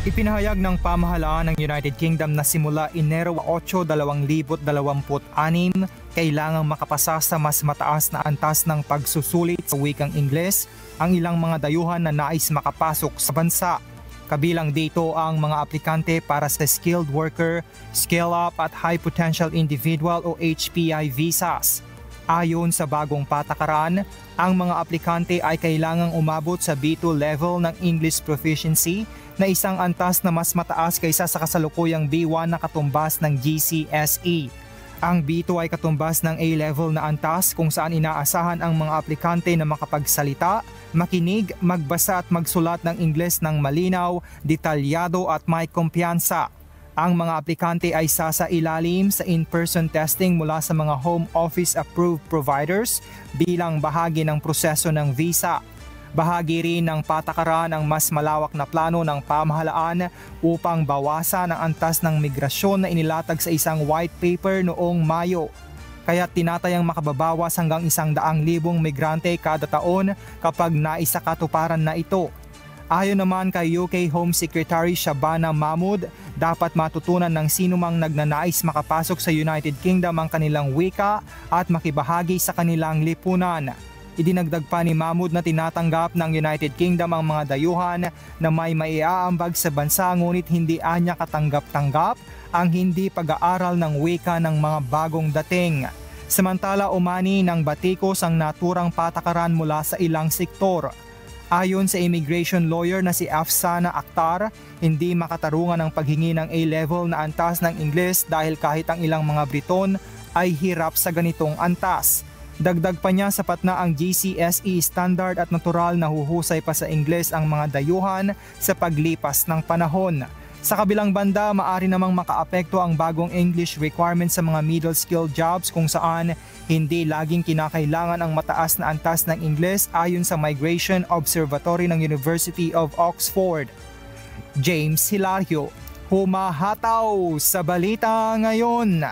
Ipinahayag ng pamahalaan ng United Kingdom na simula Enero 8, 2026, kailangang makapasa sa mas mataas na antas ng pagsusulit sa wikang Ingles ang ilang mga dayuhan na nais makapasok sa bansa. Kabilang dito ang mga aplikante para sa Skilled Worker, Scale-Up at High Potential Individual o HPI visas. Ayon sa bagong patakaran, ang mga aplikante ay kailangang umabot sa B2 level ng English proficiency na isang antas na mas mataas kaysa sa kasalukuyang B1 na katumbas ng GCSE. Ang B2 ay katumbas ng A-level na antas kung saan inaasahan ang mga aplikante na makapagsalita, makinig, magbasa at magsulat ng Ingles ng malinaw, detalyado at may kumpiyansa. Ang mga aplikante ay sasailalim sa in-person testing mula sa mga Home Office approved providers bilang bahagi ng proseso ng visa. Bahagi rin ng patakaran ang mas malawak na plano ng pamahalaan upang bawasan ang antas ng migrasyon na inilatag sa isang white paper noong Mayo. Kaya tinatayang makababawas hanggang 100,000 migrante kada taon kapag naisakatuparan na ito. Ayon naman kay UK Home Secretary Shabana Mahmood, dapat matutunan ng sinumang nagnanais makapasok sa United Kingdom ang kanilang wika at makibahagi sa kanilang lipunan. Idinagdag pa ni Mahmood na tinatanggap ng United Kingdom ang mga dayuhan na may maiaambag sa bansa ngunit hindi anya katanggap-tanggap ang hindi pag-aaral ng wika ng mga bagong dating. Samantala umani ng batikos ang naturang patakaran mula sa ilang sektor. Ayon sa immigration lawyer na si Afsana Akhtar, hindi makatarungan ang paghingi ng A-level na antas ng Ingles dahil kahit ang ilang mga Briton ay hirap sa ganitong antas. Dagdag pa niya sapat na ang GCSE standard at natural na huhusay pa sa Ingles ang mga dayuhan sa paglipas ng panahon. Sa kabilang banda, maari namang makaapekto ang bagong English requirements sa mga middle-skill jobs kung saan hindi laging kinakailangan ang mataas na antas ng Ingles ayon sa Migration Observatory ng University of Oxford. James Hilario, humahataw sa Balita Ngayon.